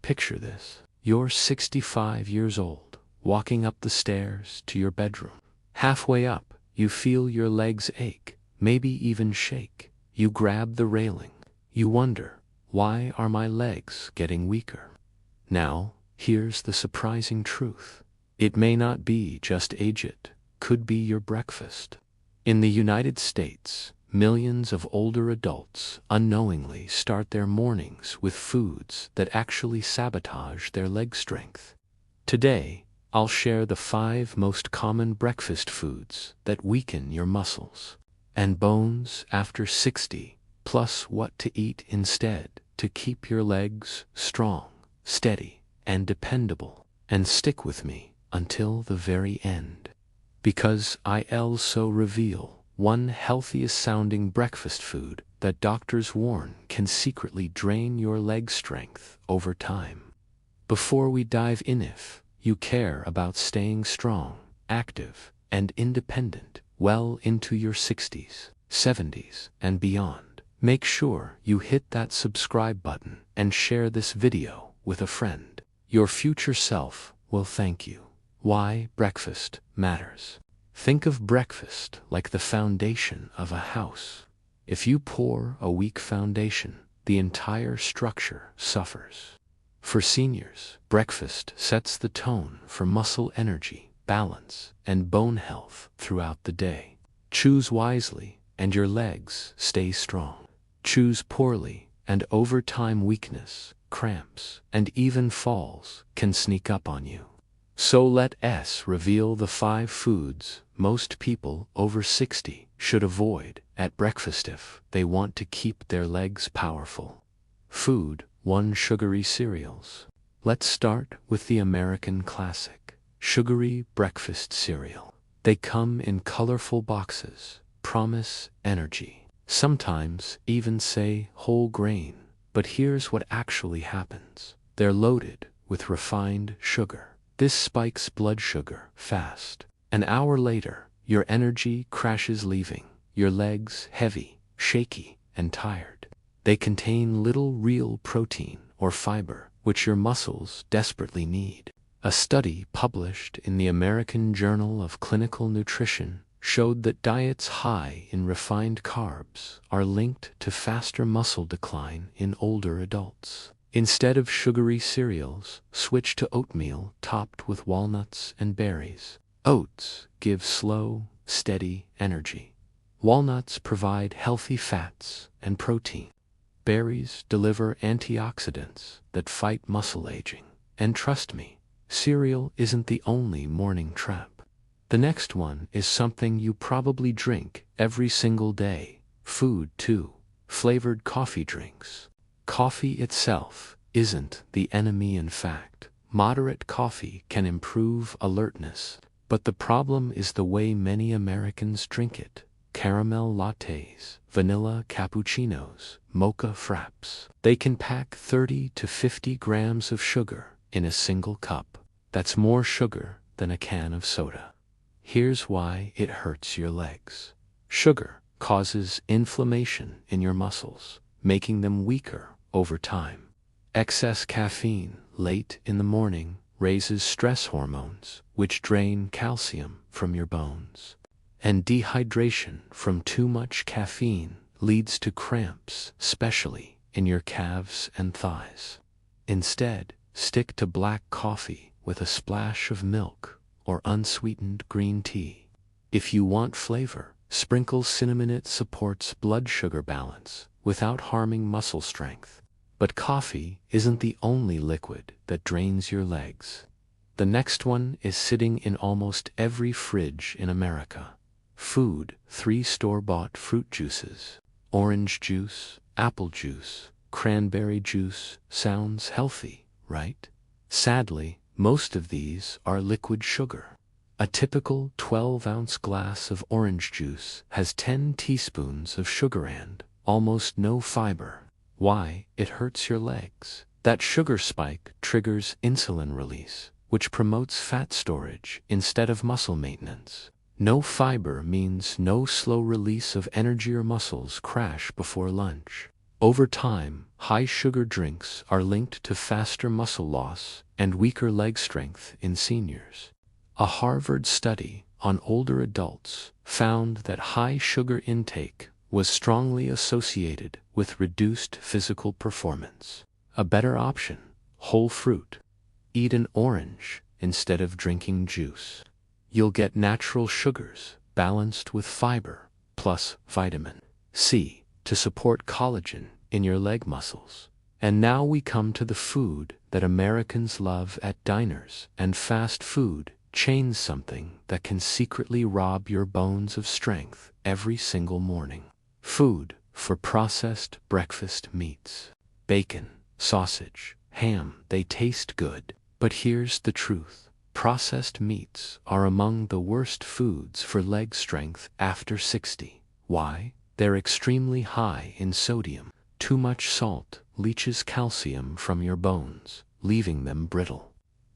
picture this. You're 65 years old, walking up the stairs to your bedroom. Halfway up, you feel your legs ache, maybe even shake. You grab the railing. You wonder, why are my legs getting weaker? Now, here's the surprising truth. It may not be just age, it could be your breakfast. In the United States, millions of older adults unknowingly start their mornings with foods that actually sabotage their leg strength. Today, I'll share the 5 most common breakfast foods that weaken your muscles and bones after 60, plus what to eat instead to keep your legs strong, steady, and dependable. And stick with me until the very end, because I'll so reveal one healthiest sounding breakfast food that doctors warn can secretly drain your leg strength over time. Before we dive in, if you care about staying strong, active, and independent well into your 60s, 70s, and beyond, make sure you hit that subscribe button and share this video with a friend. Your future self will thank you. Why breakfast matters. Think of breakfast like the foundation of a house. If you pour a weak foundation, the entire structure suffers. For seniors, breakfast sets the tone for muscle energy, balance, and bone health throughout the day. Choose wisely, and your legs stay strong. Choose poorly, and over time weakness, cramps, and even falls can sneak up on you. So let us reveal the 5 foods most people over 60 should avoid at breakfast if they want to keep their legs powerful. Food 1. Sugary cereals. Let's start with the American classic, sugary breakfast cereal. They come in colorful boxes, promise energy, sometimes even say whole grain. But here's what actually happens. They're loaded with refined sugar. This spikes blood sugar fast. An hour later, your energy crashes, leaving your legs heavy, shaky, and tired. They contain little real protein or fiber, which your muscles desperately need. A study published in the American Journal of Clinical Nutrition showed that diets high in refined carbs are linked to faster muscle decline in older adults. Instead of sugary cereals, switch to oatmeal topped with walnuts and berries. Oats give slow, steady energy. Walnuts provide healthy fats and protein. Berries deliver antioxidants that fight muscle aging. And trust me, cereal isn't the only morning trap. The next one is something you probably drink every single day. Food 2. Flavored coffee drinks. Coffee itself isn't the enemy. In fact, moderate coffee can improve alertness. But the problem is the way many Americans drink it. Caramel lattes, vanilla cappuccinos, mocha fraps. They can pack 30 to 50 grams of sugar in a single cup. That's more sugar than a can of soda. Here's why it hurts your legs. Sugar causes inflammation in your muscles, making them weaker over time. Excess caffeine late in the morning raises stress hormones, which drain calcium from your bones. And dehydration from too much caffeine leads to cramps, especially in your calves and thighs. Instead, stick to black coffee with a splash of milk or unsweetened green tea. If you want flavor, sprinkle cinnamon. It supports blood sugar balance without harming muscle strength. But coffee isn't the only liquid that drains your legs. The next one is sitting in almost every fridge in America. Food 3. Store-bought fruit juices. Orange juice, apple juice, cranberry juice. Sounds healthy, right? Sadly, most of these are liquid sugar. A typical 12-ounce glass of orange juice has 10 teaspoons of sugar and almost no fiber. Why it hurts your legs? That sugar spike triggers insulin release, which promotes fat storage instead of muscle maintenance. No fiber means no slow release of energy. Your muscles crash before lunch. Over time, high-sugar drinks are linked to faster muscle loss and weaker leg strength in seniors. A Harvard study on older adults found that high sugar intake was strongly associated with reduced physical performance. A better option: whole fruit. Eat an orange instead of drinking juice. You'll get natural sugars balanced with fiber, plus vitamin C to support collagen in your leg muscles. And now we come to the food that Americans love at diners and fast food chains, something that can secretly rob your bones of strength every single morning. Food for processed breakfast meats. Bacon, sausage, ham, they taste good. But here's the truth. Processed meats are among the worst foods for leg strength after 60. Why? They're extremely high in sodium. Too much salt leaches calcium from your bones, leaving them brittle.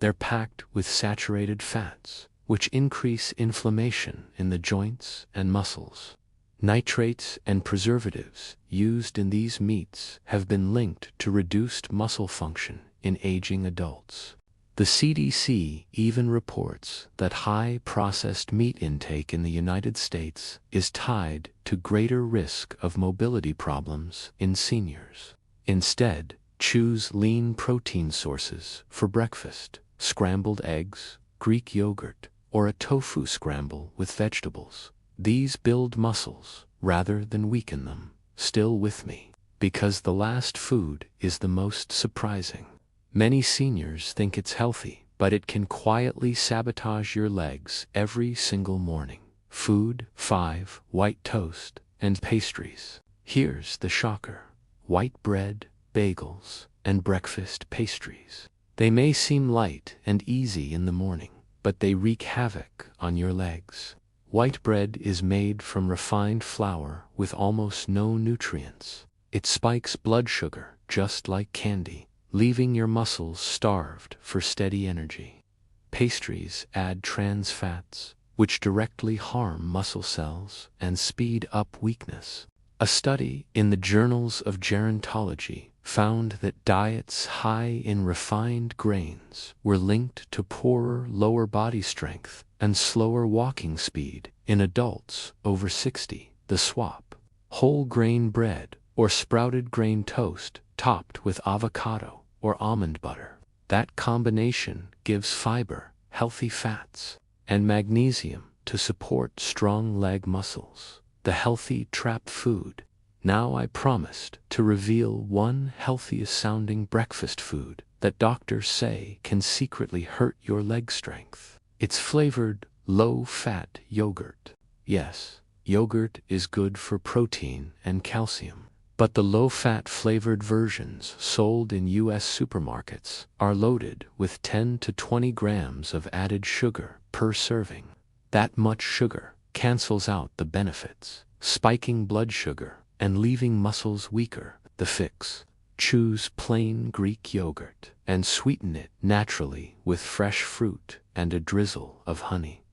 They're packed with saturated fats, which increase inflammation in the joints and muscles. Nitrates and preservatives used in these meats have been linked to reduced muscle function in aging adults. The CDC even reports that high processed meat intake in the United States is tied to greater risk of mobility problems in seniors. Instead, choose lean protein sources for breakfast: scrambled eggs, Greek yogurt, or a tofu scramble with vegetables. These build muscles rather than weaken them. Still with me? Because the last food is the most surprising. Many seniors think it's healthy, but it can quietly sabotage your legs every single morning. Food 5: white toast and pastries. Here's the shocker: white bread, bagels, and breakfast pastries. They may seem light and easy in the morning, but they wreak havoc on your legs. White bread is made from refined flour with almost no nutrients. It spikes blood sugar just like candy, leaving your muscles starved for steady energy. Pastries add trans fats, which directly harm muscle cells and speed up weakness. A study in the Journals of Gerontology found that diets high in refined grains were linked to poorer lower body strength and slower walking speed in adults over 60. The swap: whole grain bread or sprouted grain toast topped with avocado or almond butter. That combination gives fiber, healthy fats, and magnesium to support strong leg muscles. The healthy trap food. Now I promised to reveal one healthiest sounding breakfast food that doctors say can secretly hurt your leg strength. It's flavored low-fat yogurt. Yes, yogurt is good for protein and calcium, but the low-fat flavored versions sold in US supermarkets are loaded with 10 to 20 grams of added sugar per serving. That much sugar cancels out the benefits, spiking blood sugar and leaving muscles weaker. The fix: choose plain Greek yogurt and sweeten it naturally with fresh fruit and a drizzle of honey.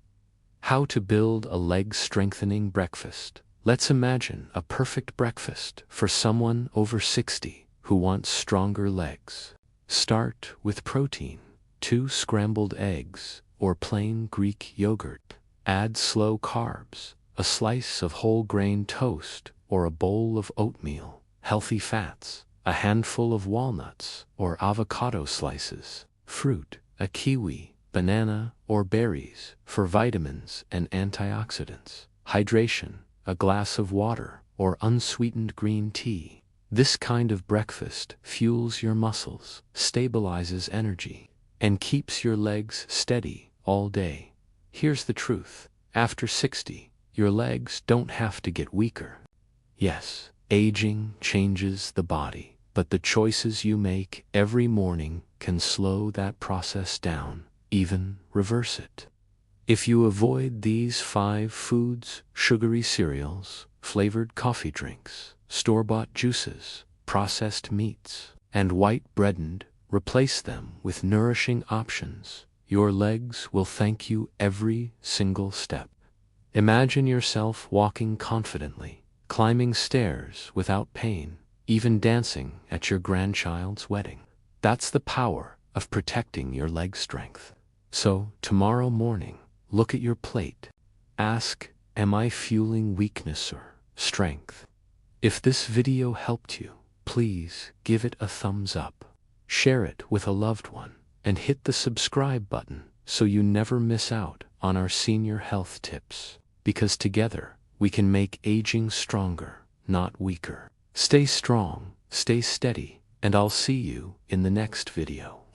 How to build a leg-strengthening breakfast. Let's imagine a perfect breakfast for someone over 60 who wants stronger legs. Start with protein: 2 scrambled eggs or plain Greek yogurt. Add slow carbs: a slice of whole grain toast or a bowl of oatmeal. Healthy fats: a handful of walnuts or avocado slices. Fruit: a kiwi, banana, or berries for vitamins and antioxidants. Hydration: a glass of water or unsweetened green tea. This kind of breakfast fuels your muscles, stabilizes energy, and keeps your legs steady all day. Here's the truth: after 60, your legs don't have to get weaker. Yes, aging changes the body, but the choices you make every morning can slow that process down, even reverse it. If you avoid these 5 foods: sugary cereals, flavored coffee drinks, store-bought juices, processed meats, and white bread, and replace them with nourishing options, your legs will thank you every single step. Imagine yourself walking confidently, climbing stairs without pain, even dancing at your grandchild's wedding. That's the power of protecting your leg strength. So, tomorrow morning, look at your plate. Ask, am I fueling weakness or strength? If this video helped you, please give it a thumbs up. Share it with a loved one, and hit the subscribe button so you never miss out on our senior health tips. Because together, we can make aging stronger, not weaker. Stay strong, stay steady, and I'll see you in the next video.